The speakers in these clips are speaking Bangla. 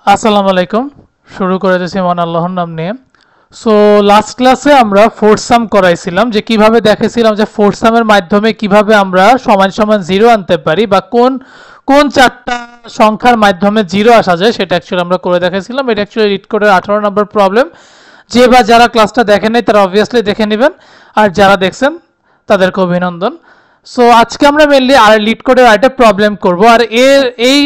আসসালামু আলাইকুম। শুরু করে দিয়েছি মহান আল্লাহর নাম নিয়ে। সো লাস্ট ক্লাসে আমরা ফোর্থ সাম করাইছিলাম, যে কিভাবে দেখেছিলাম যে ফোর্থ সামের মাধ্যমে কিভাবে আমরা সমান সমান জিরো আনতে পারি, বা কোন কোন চারটা সংখ্যার মাধ্যমে জিরো আসা যায় সেটা অ্যাকচুয়ালি আমরা করে দেখেছিলাম। এটা অ্যাকচুয়ালি রিড কোডের 18 নম্বর প্রবলেম। যে বা যারা ক্লাসটা দেখেন নাই তারা অবভিয়াসলি দেখে নেবেন, আর যারা দেখছেন তাদেরকে অভিনন্দন। সো আজকে আমরা মেনলি আর লিড কোডের আরেকটা প্রবলেম করব, আর এই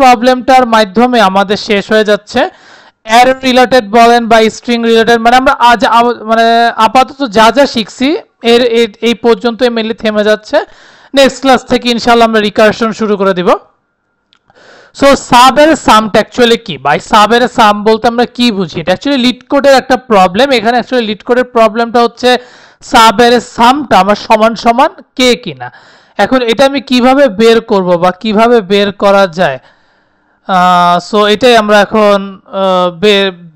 প্রবলেমটার মাধ্যমে আমাদের শেষ হয়ে যাচ্ছে অ্যারে রিলেটেড বলেন বা স্ট্রিং রিলেটেড, মানে আমরা আজ মানে আপাতত যা যা শিখছি এই পর্যন্ত মেনলি থেমে যাচ্ছে। নেক্সট ক্লাস থেকে ইনশাআল্লাহ আমরা রিকারশন শুরু করে দিব। সো সাবের সামটা অ্যাকচুয়ালি কি, বাই সাবের সাম বলতে আমরা কি বুঝি? এটা অ্যাকচুয়ালি লিড কোডের একটা প্রবলেম। এখানে অ্যাকচুয়ালি লিড কোডের প্রবলেমটা হচ্ছে সাবের সামটা আমার সমান সমান কে কিনা। এখন এটা আমি কিভাবে বের করব বা কিভাবে বের করা যায়, সো এটাই আমরা এখন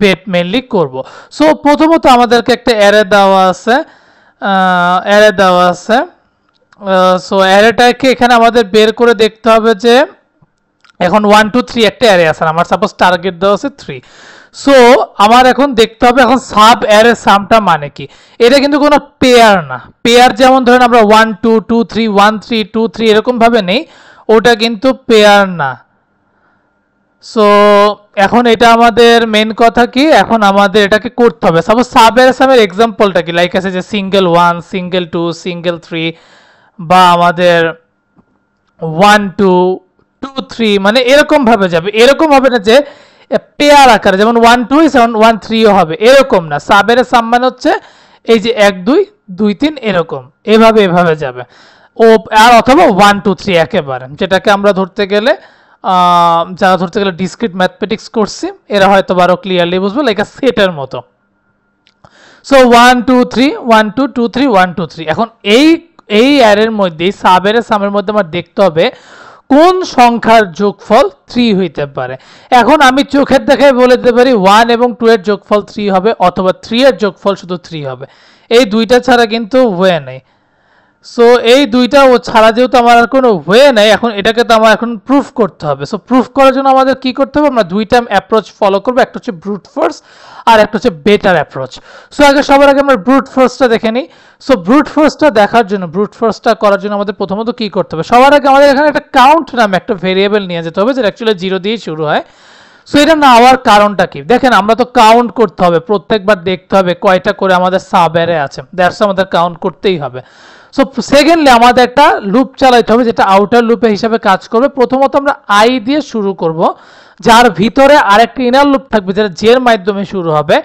বেট মেনলি করব। সো প্রথমত আমাদেরকে একটা অ্যারে দেওয়া আছে। সো অ্যারেটাকে এখানে আমাদের বের করে দেখতে হবে যে এখন 1 2 3 একটা অ্যারে আছে, আমার সাপোজ টার্গেট দেওয়া আছে 3। সো আমার এখন দেখতে হবে এখন সাব অ্যারে সামটা মানে কি। এটা কিন্তু কোনো পেয়ার না। পেয়ার যেমন ধরেন আমরা 1 2 2 3 1 3 2 3 এরকম ভাবে নেই, ওটা কিন্তু পেয়ার না। সো এখন এটা আমাদের মেন কথা কি, এখন আমাদের এটাকে করতে হবে। সাপোজ সাব অ্যারে সামের এক্সাম্পলটা কি, লাইক আছে যে সিঙ্গেল 1 সিঙ্গেল 2 সিঙ্গেল 3, বা আমাদের 1 2 2 3, মানে এরকম ভাবে যাবে। এরকম হবে না যে পেয়ার আকারে যেমন 1 2 যেমন 1 3 ও হবে, এরকম না। সাবের সাম মানে হচ্ছে এই যে 1 2 2 3 এরকম, এভাবে যাবে ও। আর অথবা 1 2 3 একেবারে, যেটাকে আমরা ধরতে গেলে যারা ধরতে গেলে ডিসক্রিট ম্যাথমেটিক্স করছি এরা হয়তো আরো ক্লিয়ারলি বুঝবে, লাইক সেটের মতো। সো 1 2 3 1 2 2 3 1 2 3। এখন এই অ্যারের মধ্যে সাবের সামের মধ্যে আমার দেখতে হবে কোন সংখ্যার যোগফল 3 হইতে পারে। এখন আমি চোখের দেখায় বলে দিতে পারি 1 এবং 2 এর যোগফল 3 হবে, অথবা 3 এর যোগফল শুধু 3 হবে। এই দুইটা ছাড়া কিন্তু ওয়ে নেই। সো এই দুইটা ও ছাড়া যেহেতু আমার আর কোনো ওয়ে নেই, এখন এটাকে তো আমার এখন প্রুফ করতে হবে। সো প্রুফ করার জন্য আমাদের কি করতে হবে, আমরা দুইটা অ্যাপ্রোচ ফলো করবো, একটা হচ্ছে ব্রুট ফোর্স আর একটা হচ্ছে বেটার অ্যাপ্রোচ। সো সবার আগে আমরা ব্রুট ফোর্সটা দেখে নিই। সো ব্রুট ফোর্সটা দেখার জন্য, ব্রুট ফোর্সটা করার জন্য আমাদের প্রথমত কি করতে হবে, সবার আগে আমাদের এখানে একটা কাউন্ট নামে একটা ভেরিয়েবল নিয়ে যেতে হবে, যেটা অ্যাকচুয়ালি 0 দিয়ে শুরু হয়। সো এটা নেওয়ার কারণটা কি, দেখেন আমরা তো কাউন্ট করতে হবে, প্রত্যেকবার দেখতে হবে কয়টা করে আমাদের সাব অ্যারে আছে, দ্যাটস আমাদের কাউন্ট করতেই হবে। সো সেকেন্ডলি আমাদের একটা লুপ চালাইতে হবে, যেটা আউটার লুপে হিসাবে কাজ করবে। প্রথমত আমরা আই দিয়ে শুরু করব, যার ভিতরে আরেকটা ইনার লুপ থাকবে যেটা জের মাধ্যমে শুরু হবে।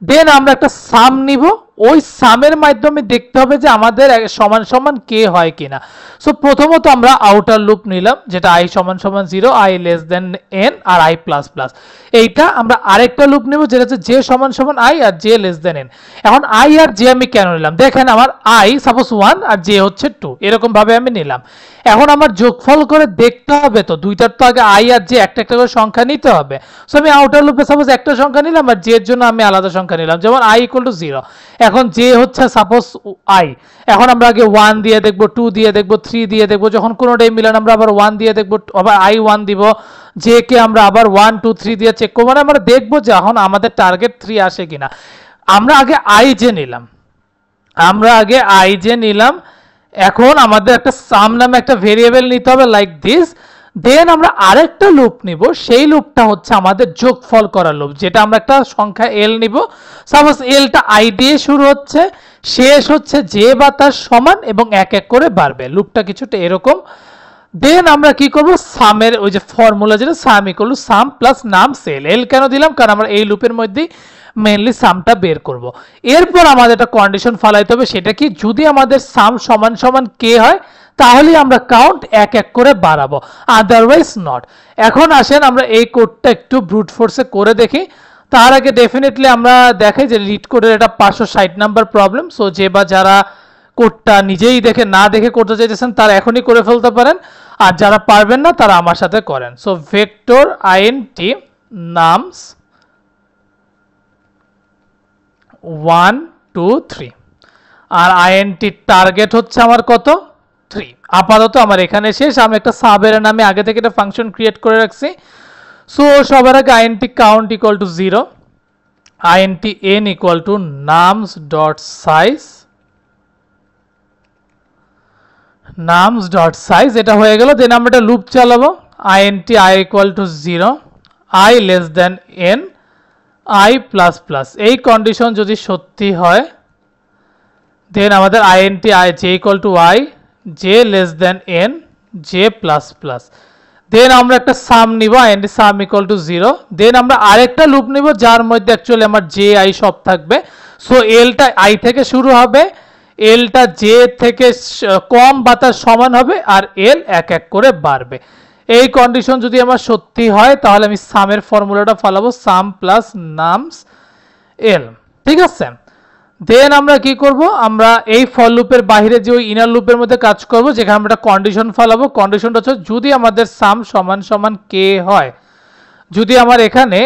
দেন আমরা একটা সাম নিব, ওই সামের মাধ্যমে দেখতে হবে যে আমাদের সমান সমান কে হয় কিনা। সো প্রথমত আমরা আউটার লুপ নিলাম, যেটা আই সমান সমান 0, আই লেস দেন এন আর আই প্লাস প্লাস। এইটা আমরা আরেকটা লুপ নিব, যেটা হচ্ছে জে সমান সমান আই আর জে লেস দেন এন। এখন আই আর জে আমি কেন নিলাম, দেখেন আমার আই সাপোজ 1 আর জে হচ্ছে 2, এরকম ভাবে আমি নিলাম। এখন আমার যোগফল করে দেখতে হবে, তো দুইটার তো আগে আই আর জে একটা একটা করে সংখ্যা নিতে হবে। সো আমি আউটার লুপে সাপোজ একটা সংখ্যা নিলাম, আর জে এর জন্য আমি আলাদা সংখ্যা নিলাম, যেমন আই ইকুয়াল টু 0। এখন জে হচ্ছে সাপোজ আই, এখন আমরা আগে 1 দিয়ে দেখবো, 2 দিয়ে দেখবো, 3 দিয়ে দেখবো, যখন কোনোটাই মিলান আমরা আবার 1 দিয়ে দেখবো, আবার আই 1 দিব, জে কে আমরা আবার 1 2 3 দিয়ে চেক করবো, মানে আমরা দেখবো যে এখন আমাদের টার্গেট 3 আসে কিনা। আমরা আগে আই জে নিলাম, এখন আমাদের একটা সাম নামে একটা ভেরিয়েবল নিতে হবে লাইক দিস। দেন আমরা আরেকটা লুপ নিব, সেই লুপটা হচ্ছে আমাদের যোগফল করার লুপ, যেটা আমরা একটা সংখ্যা এল নিব। সাপোজ এলটা আই দিয়ে শুরু হচ্ছে, শেষ হচ্ছে জে বা তার সমান, এবং এক এক করে বাড়বে। লুপটা কিছুটা এরকম। দেন আমরা কি করব, সামের ওই যে ফর্মুলা, যেটা সাম ইকুয়াল টু সাম প্লাস নাম সেল। এল কেন দিলাম, কারণ আমরা এই লুপের মধ্যেই মেইনলি সামটা বের করব। এরপর আমাদের একটা কন্ডিশন ফলাইতে হবে, সেটা কি, যদি আমাদের সাম সমান সমান কে হয় তাহলে আমরা কাউন্ট এক এক করে বাড়াবো, আদারওয়াইজ নট। এখন আসেন আমরা এই কোডটা একটু ব্রুট ফোর্সে করে দেখি। তার আগে ডেফিনেটলি আমরা দেখাই যে লিড কোডের এটা 560 নাম্বার প্রবলেম। সো যে বা যারা কোডটা নিজেই দেখে না দেখে করতে চাইতেছেন তারা এখনই করে ফেলতে পারেন, আর যারা পারবেন না তারা আমার সাথে করেন। সো ভেক্টর আইএনটি নামস 1 2 3, আর আইএনটি টার্গেট হচ্ছে আমার কত, 3। আপাতত আমার এখানে শেষ। আমি একটা সাবের নামে আগে থেকে একটা ফাংশন ক্রিয়েট করে রাখছি। সো সবার আগে int count equal to 0, int n equal to nums dot size, nums dot size এটা হয়ে গেল। দেন আমরা একটা লুপ চালাবো, int I equal to 0, I less than n, I plus plus। এই কন্ডিশন যদি সত্যি হয় দেন আমাদের int I j equal to I, j less than n, j plus plus। দেন আমরা একটা সাম নিব, int sum equal to 0। দেন আমরা আরেকটা লুপ নিব যার মধ্যে অ্যাকচুয়ালি আমার j i সব থাকবে। সো l টা i থেকে শুরু হবে, l টা j থেকে কম বা তার সমান হবে, আর l এক এক করে বাড়বে। এই কন্ডিশন যদি আমার সত্যি হয় তাহলে আমি সামের ফর্মুলাটা ফলাবো, সাম প্লাস নামস l। ঠিক আছে, দেন আমরা কি করব, আমরা এই ফর লুপের বাইরে যে ওই ইনার লুপের মধ্যে কাজ করব, যেখানে আমরা একটা কন্ডিশন ফলাবো। কন্ডিশনটা হচ্ছে যদি আমাদের সাম সমান সমান কে হয়, যদি আমার এখানে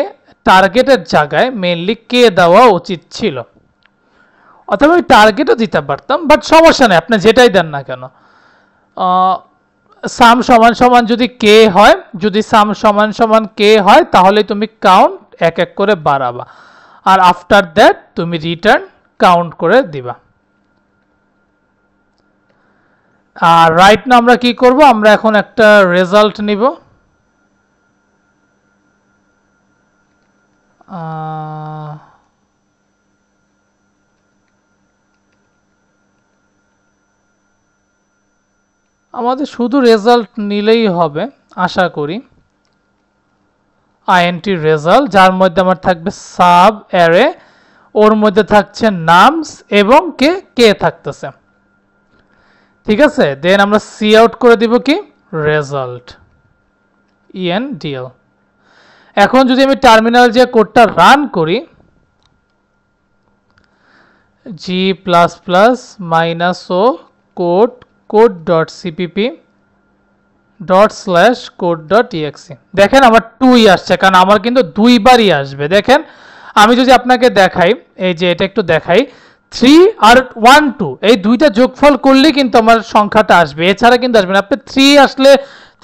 টার্গেটের জায়গায় মেইনলি কে দেওয়া উচিত ছিল, অথবা আমি টার্গেটও দিতে পারতাম, বাট সমস্যা নেই, আপনি যেটাই দেন না কেন। সাম সমান সমান যদি কে হয়, যদি সাম সমান সমান কে হয় তাহলে তুমি কাউন্ট এক এক করে বাড়াবা, আর আফটার দ্যাট তুমি রিটার্ন কাউন্ট করে দিবা। আর রাইট না আমরা কি করব, আমরা এখন একটা রেজাল্ট নিব। আমাদের শুধু রেজাল্ট নিলেই হবে আশা করি, int রেজাল্ট, যার মধ্যে আমার থাকবে সাব অ্যারে, ওর মধ্যে থাকছে নামস এবং কে থাকতেছে। ঠিক আছে, দেন আমরা সি আউট করে দিব কি রেজাল্ট endl। এখন যদি আমি টার্মিনাল যে কোডটা রান করি, g++ -o code.cpp./code.exe, দেখেন আমার 2ই আসছে, কারণ আমার কিন্তু দুইবারই আসবে। দেখেন আমি যদি আপনাকে দেখাই, এই যে এটা একটু দেখাই, 3 আর 1 2 এই দুইটা যোগফল করলেই কিন্তু আমার সংখ্যাটা আসবে, এছাড়া কিন্তু আসবে না। আপনি 3 আসলে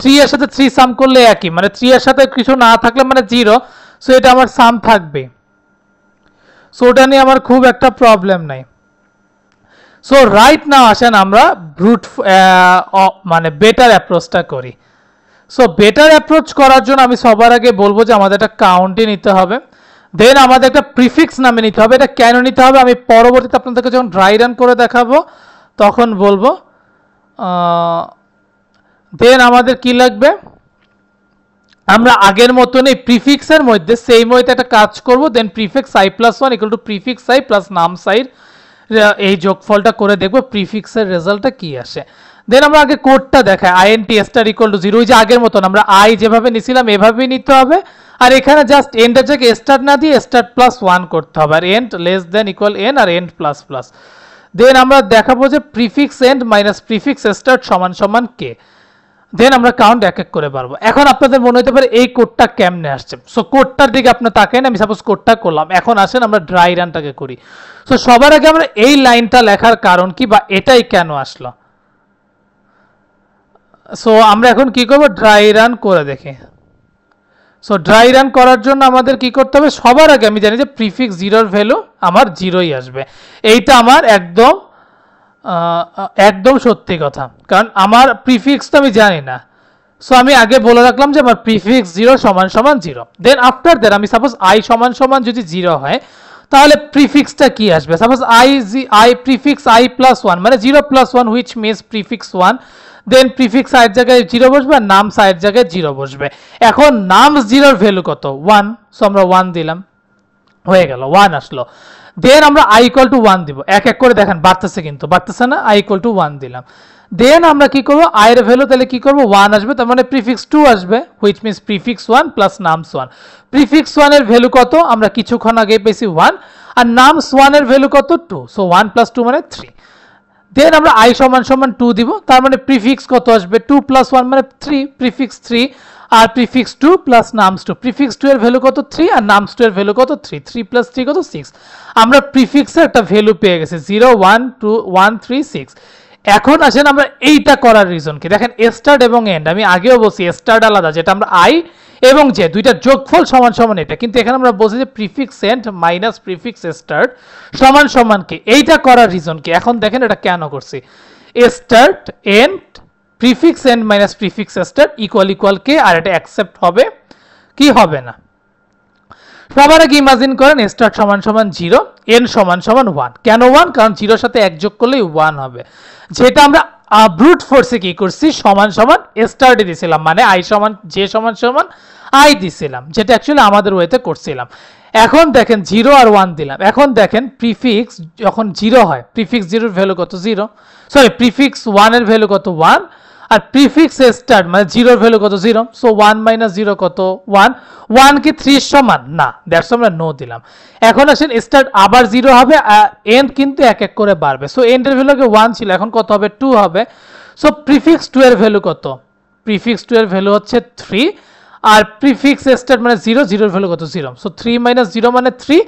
3 এর সাথে 3 সাম করলে একই, মানে 3 এর সাথে কিছু না থাকলে মানে 0, সো এটা আমার সাম থাকবে। সো ওটা নিয়ে আমার খুব একটা প্রবলেম নাই। সো রাইট নাও আসেন আমরা ব্রুট মানে বেটার অ্যাপ্রোচটা করি। সো বেটার অ্যাপ্রোচ করার জন্য আমি সবার আগে বলবো যে আমাদের একটা কাউন্টে নিতে হবে, দেন আমাদের একটা প্রিফিক্স নামে নিতে হবে। এটা কেন নিতে হবে আমি পরবর্তীতে আপনাদেরকে যখন ড্রাই রান করে দেখাবো তখন বলবো। দেন আমাদের কি লাগবে, আমরা আগের মতন এই প্রিফিক্সের মধ্যে সেম ওয়েতে একটা কাজ করব, then prefix i+1 equal to prefix i plus nums i, এই যোগফলটা করে দেখবো প্রিফিক্সের রেজাল্টটা কি আসে। দেন আমরা আগে কোডটা দেখাই, int স্টার ইকুয়াল টু 0, ওই যে আগের মতন আমরা i যেভাবে নিছিলাম এভাবেই নিতে হবে, আর এখানে জাস্ট এন্ড এর জায়গায় স্টার না দিয়ে স্টার প্লাস 1 করতে হবে, আর end less than equal n, আর এন্ড প্লাস প্লাস। দেন আমরা দেখাবো যে prefix end minus prefix start সমান সমান কে, দেন আমরা কাউন্ট এক এক করে পারবো। এখন আপনাদের মনে হতে পারে এই কোডটা কেমনে আসছে, সো কোডটার দিকে আপনি তাকান, আমি সাপোজ কোডটা করলাম, এখন আসেন আমরা ড্রাই রানটাকে করি। সো সবার আগে আমরা এই লাইনটা লেখার কারণ কি, বা এটাই কেন আসলো, সো আমরা এখন কি করব, ড্রাই রান করে দেখি। সো ড্রাই রান করার জন্য আমাদের কি করতে হবে, সবার আগে আমি জানি যে প্রিফিক্স 0 ভ্যালু আমার 0ই আসবে, এইটা আমার একদম সত্যি কথা, কারণ আমার প্রিফিক্স তো আমি জানি না। সো আমি আগে বলে রাখলাম যে আমার প্রিফিক্স 0 সমান সমান 0। দেন আফটার দ্যাট আমি সাপোজ i সমান সমান যদি 0 হয় তাহলে প্রিফিক্সটা কি আসবে, সাপোজ i প্রিফিক্স i+1 মানে 0+1 which means prefix 1, then prefix i এর জায়গায় 0 বসবে আর নামস i এর জায়গায় 0 বসবে। এখন নামস 0 এর ভ্যালু কত, 1, সো আমরা 1 দিলাম, হয়ে গেল 1 আসলো। দেন আমরা i ইকুয়াল টু 1 দিব, এক এক করে দেখেন বাড়তেছে, কিন্তু বাড়তেছে না, i ইকুয়াল টু 1 দিলাম। দেন আমরা কি করব, i এর ভ্যালু তাহলে কি করব 1 আসবে, তার মানে প্রিফিক্স 2 আসবে, which means prefix 1 plus nums 1। Prefix 1 এর ভ্যালু কত, আমরা কিছুক্ষণ আগে পেয়েছি 1, আর নামস 1 এর ভ্যালু কত 2, সো 1 প্লাস 2 মানে 3। দেন আমরা i সমান সমান 2 দিব, তার মানে প্রিফিক্স কত আসবে 2 প্লাস 1 মানে 3, প্রিফিক্স 3, আর প্রিফিক্স 2 প্লাস নামস 2, প্রিফিক্স 2 এর ভ্যালু কত 3, আর নামস 2 এর ভ্যালু কত 3, 3 প্লাস 3 কত 6। আমরা প্রিফিক্সের একটা ভ্যালু পেয়ে গেছি 0 1 2 1 3 6। এখন আসেন আমরা এইটা করার রিজন কি, দেখেন স্টার্ট এবং এন্ড, আমি আগেও বলছি স্টার্ট আলাদা, যেটা আমরা i এবং যে দুইটার যোগফল সমান সমান এটা, কিন্তু এখানে আমরা বলছি যে prefix end minus prefix start সমান সমান কি, এইটা করার রিজন কি। এখন দেখেন এটা কেন করছি, start end prefix end minus prefix start equal equal কে, আর এটা অ্যাকসেপ্ট হবে কি হবে না। সবার আগে ইমাজিন করেন স্টার্ট সমান সমান 0, এন সমান সমান 1। কেন 1? কারণ 0 সাথে 1 যোগ করলেই 1 হবে, যেটা আমরা ব্রুট ফোর্সে কি করছি, সমান সমান স্টার্টে দিছিলাম, মানে আই সমান জে সমান সমান আই দিছিলাম, যেটা অ্যাকচুয়ালি আমাদের ওয়েতে করছিলাম। এখন দেখেন 0 আর 1 দিলাম। এখন দেখেন প্রিফিক্স যখন 0 হয়, প্রিফিক্স 0 এর ভ্যালু কত 0, সরি প্রিফিক্স 1 এর ভ্যালু কত 1, আর প্রিফিক্স স্টার্ট মানে 0 এর ভ্যালু কত 0, সো 1 মাইনাস 0 কত 1। 1 কি 3 এর সমান না, দ্যাটস আমরা নো দিলাম। এখন আসেন স্টার্ট আবার 0 হবে, এন্ড কিন্তু এক এক করে বাড়বে, সো এন্ড এর ভ্যালু আগে 1 ছিল, এখন কত হবে 2 হবে। সো প্রিফিক্স 2 এর ভ্যালু কত, প্রিফিক্স 2 এর ভ্যালু হচ্ছে 3, আর প্রিফিক্স স্টার্ট মানে 0, 0 এর ভ্যালু কত 0, সো 3 মাইনাস 0 মানে 3।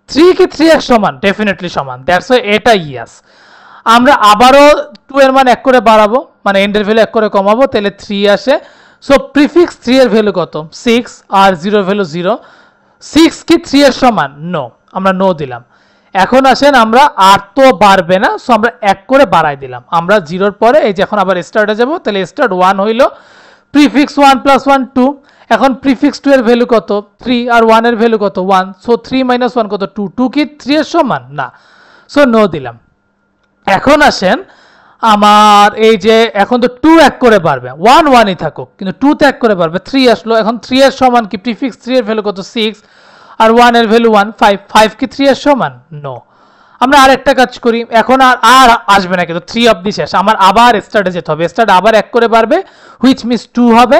3 কি 3 এর সমান, ডেফিনেটলি সমান, দ্যাটস ওয়াই এটা ইয়াস। আমরা আবারও 2 এর মান এক করে বাড়াবো, মানে এন্ডের ভ্যালু এক করে কমাবো, তাহলে 3 আসে। সো প্রিফিক্স 3 এর ভ্যালু কত 6, আর 0 এর ভ্যালু 0। 6 কি 3 এর সমান, নো, আমরা নো দিলাম। এখন আসেন আমরা আর তো বাড়বে না, সো আমরা এক করে বাড়াই দিলাম। আমরা 0 এর পরে এই যে এখন আবার স্টার্টে যাব, তাহলে স্টার্ট 1 হইল, প্রিফিক্স 1 প্লাস 1 2। এখন প্রিফিক্স 2 এর ভ্যালু কত 3, আর 1 এর ভ্যালু কত 1, সো 3 মাইনাস 1 কত 2। 2 কি 3 এর সমান না, সো নো দিলাম। এখন আসেন আমার এই যে এখন তো 2 এক করে বাড়বে, 1 1ই থাকুক, কিন্তু 2 তে এক করে বাড়বে, 3 আসলো। এখন 3 এর সমান কি, প্রিফিক্স 3 এর ভ্যালু কত 6, আর 1 এর ভ্যালু 1, 5। 5 কি 3 এর সমান, নো। আমরা আরেকটা কাজ করি, এখন আর আসবে না, কিন্তু 3 অবধি শেষ, আমার আবার স্টার্টে যেতে হবে। স্টার্ট আবার এক করে বাড়বে, হুইচ মিনস 2 হবে,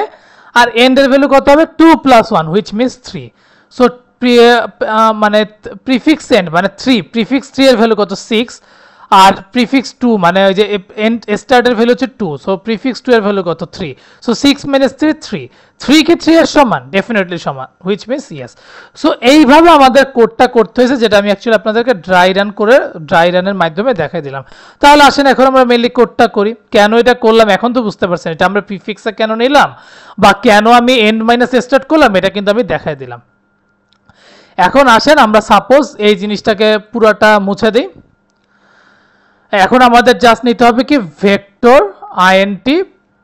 আর এন্ড এর ভ্যালু কত হবে 2 প্লাস 1, হুইচ মিনস 3। সো মানে প্রিফিক্স এন্ড মানে 3, প্রিফিক্স 3 এর ভ্যালু কত 6, আর প্রিফিক্স 2 মানে ওই যে এন্ড স্টার্টের ভ্যালু হচ্ছে 2, সো প্রিফিক্স 2 এর ভ্যালু কত 3, সো 6 মাইনাস 3 3। 3 কি 3 এর সমান, ডেফিনেটলি সমান, হুইচ মিনস ইয়েস। সো এইভাবে আমাদের কোডটা করতে হয়েছে, যেটা আমি অ্যাকচুয়ালি আপনাদেরকে ড্রাই রান করে ড্রাই রানের মাধ্যমে দেখাই দিলাম। তাহলে আসেন এখন আমরা মেইনলি কোডটা করি। কেন এটা করলাম এখন তো বুঝতে পারছেন, এটা আমরা প্রিফিক্সে কেন নিলাম বা কেন আমি এন্ড মাইনাস স্টার্ট করলাম, এটা কিন্তু আমি দেখাই দিলাম। এখন আসেন আমরা সাপোজ এই জিনিসটাকে পুরোটা মুছে দিই। এখন আমাদের জাস্ট নিতে হবে কি ভেক্টর আইএনটি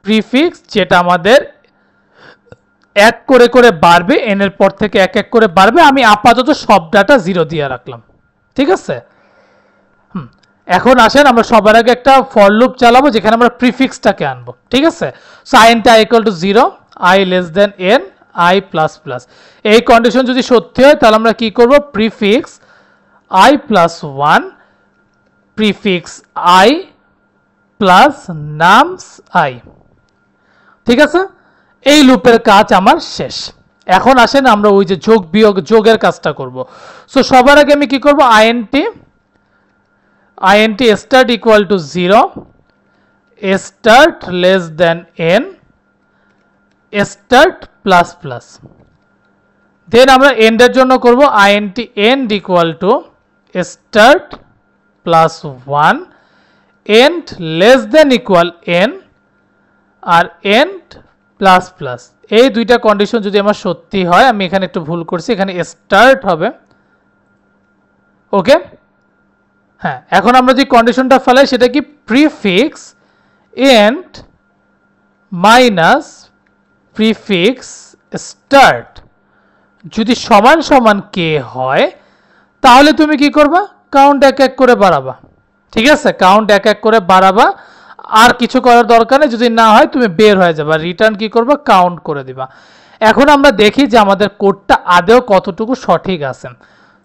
প্রিফিক্স, যেটা আমাদের এক করে করে বাড়বে, এন এর পর থেকে এক এক করে বাড়বে। আমি আপাতত সব ডাটা 0 দিয়ে রাখলাম, ঠিক আছে। এখন আসেন আমরা সবার আগে একটা ফর লুপ চালাবো, যেখানে আমরা প্রিফিক্সটাকে আনবো, ঠিক আছে। So int I equal to 0, I less than N, I plus plus. এই কন্ডিশন যদি সত্যি হয় তাহলে আমরা কি করব, prefix I plus 1, prefix I plus nums I, ঠিক আছে। এই লুপের কাজ আমার শেষ। এখন আসেন আমরা ওই যে যোগ বিয়োগ যোগের কাজটা করব। সো সবার আগে আমি কি করব, INT start equal to 0, start less than n, start plus plus. Then আমরা এন্ডের জন্য করব INT end equal to start plus 1, end less than equal n, আর এন্ড প্লাস প্লাস। এই দুইটা কন্ডিশন যদি আমার সত্যি হয়, আমি এখানে একটু ভুল করছি, এখানে স্টার্ট হবে, ওকে। হ্যাঁ, এখন আমরা যে কন্ডিশনটা ফেলাই সেটা কি, prefix end minus prefix start যদি সমান সমান কে হয়, তাহলে তুমি কি করবা, কাউন্ট এক এক করে বাড়াবা, ঠিক আছে। কাউন্ট এক এক করে বাড়াবা, আর কিছু করার দরকার নেই। যদি না হয় তুমি বের হয়ে যাবা, রিটার্ন কি করবা, কাউন্ট করে দিবা। এখন আমরা দেখি যে আমাদের কোডটা আদেও কতটুকু সঠিক আছে।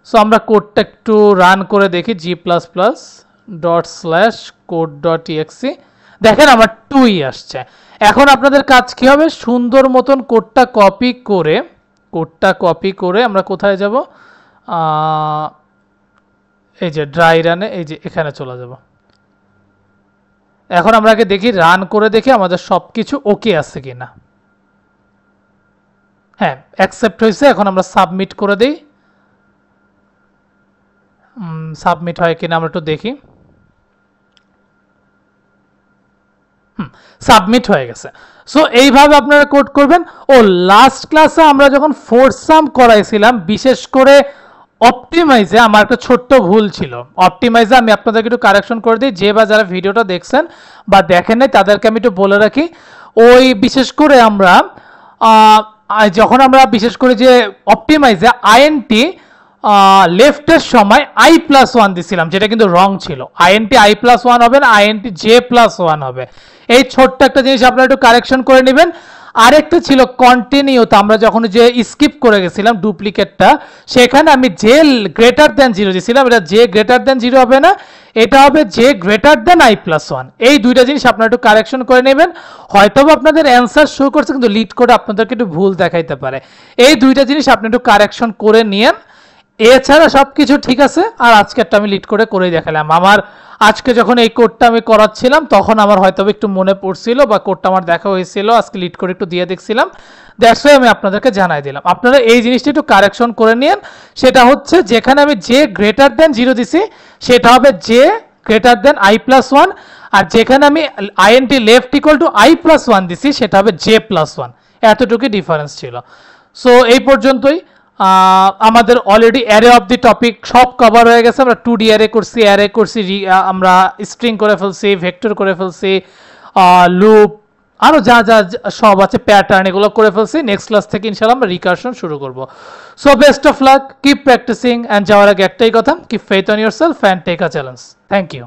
সো আমরা কোডটা একটু রান করে দেখি, g++./code.exe, দেখেন আমার 2ই আসছে। এখন আপনাদের কাজ কি হবে, সুন্দর মতন কোডটা কপি করে আমরা কোথায় যাব, এই যে ড্রাই রানে, এই যে এখানে চলে যাব। এখন আমরা আগে দেখি, রান করে দেখি আমাদের সবকিছু ওকে আছে কিনা। হ্যাঁ, অ্যাকসেপ্ট হয়েছে। এখন আমরা সাবমিট করে দেই, সাবমিট হয় কিনা আমরা একটু দেখি। সাবমিট হয়ে গেছে। সো এইভাবে আপনারা কোড করবেন। ও লাস্ট ক্লাসে আমরা যখন ফোর্থ সাম করাইছিলাম, বিশেষ করে অপটিমাইজে আমার একটা ছোট্ট ভুল ছিল। অপটিমাইজে আমি আপনাদেরকে একটু কারেকশন করে দিই, যে বা যারা ভিডিওটা দেখছেন বা দেখেন নাই তাদেরকে আমি একটু বলে রাখি। ওই বিশেষ করে আমরা যখন আমরা বিশেষ করে যে অপটিমাইজে আইএনটি লেফটের সময় i+1 দিছিলাম, যেটা কিন্তু রং ছিল। আইএনটি i+1 হবে না, আইএনটি j+1 হবে। এই ছোট্ট একটা জিনিস আপনারা একটু কারেকশন করে নেবেন। আরেকটা ছিল কন্টিনিউতে, আমরা যখন যে স্কিপ করে গেছিলাম ডুপ্লিকেটটা, সেখানে আমি জে গ্রেটার দেন 0 দিয়েছিলাম। এটা জে গ্রেটার দেন 0 হবে না, এটা হবে জে গ্রেটার দেন i+1। এই দুইটা জিনিস আপনারা একটু কারেকশন করে নেবেন। হয়তো আপনাদের অ্যান্সার শো করছে কিন্তু লিড করে আপনাদেরকে একটু ভুল দেখাইতে পারে। এই দুইটা জিনিস আপনি একটু কারেকশন করে নিয়েন। এছাড়া সবকিছু ঠিক আছে। আর আজকেরটা আমি লিড করেই দেখালাম। আমার আজকে যখন এই কোডটা আমি করাচ্ছিলাম তখন আমার হয়তো একটু মনে পড়ছিল বা কোডটা আমার দেখা হয়েছিল, আজকে লিড করে একটু দিয়ে দেখছিলাম, দ্যাটস ওয়াই আমি আপনাদেরকে জানাই দিলাম। আপনারা এই জিনিসটা একটু কারেকশন করে নিন। সেটা হচ্ছে যেখানে আমি জে গ্রেটার দেন 0 দিছি সেটা হবে জে গ্রেটার দেন i+1, আর যেখানে আমি int left equal to i+1 দিছি সেটা হবে j+1। এতটুকু ডিফারেন্স ছিল। সো এই পর্যন্তই। আমাদের already array of the topic সব কভার হয়ে গেছে। আমরা 2D অ্যারে করছি, আমরা স্ট্রিং করে ফেলছি, ভেক্টর করে ফেলছি, লুপ, আরও যা যা সব আছে প্যাটার্ন, এগুলো করে ফেলছি। নেক্সট ক্লাস থেকে ইনশাআল্লাহ আমরা রিকারশন শুরু করব। So best of luck, keep practising, and যাওয়ার আগে একটাই কথা, keep faith on yourself and take a challenge. Thank you.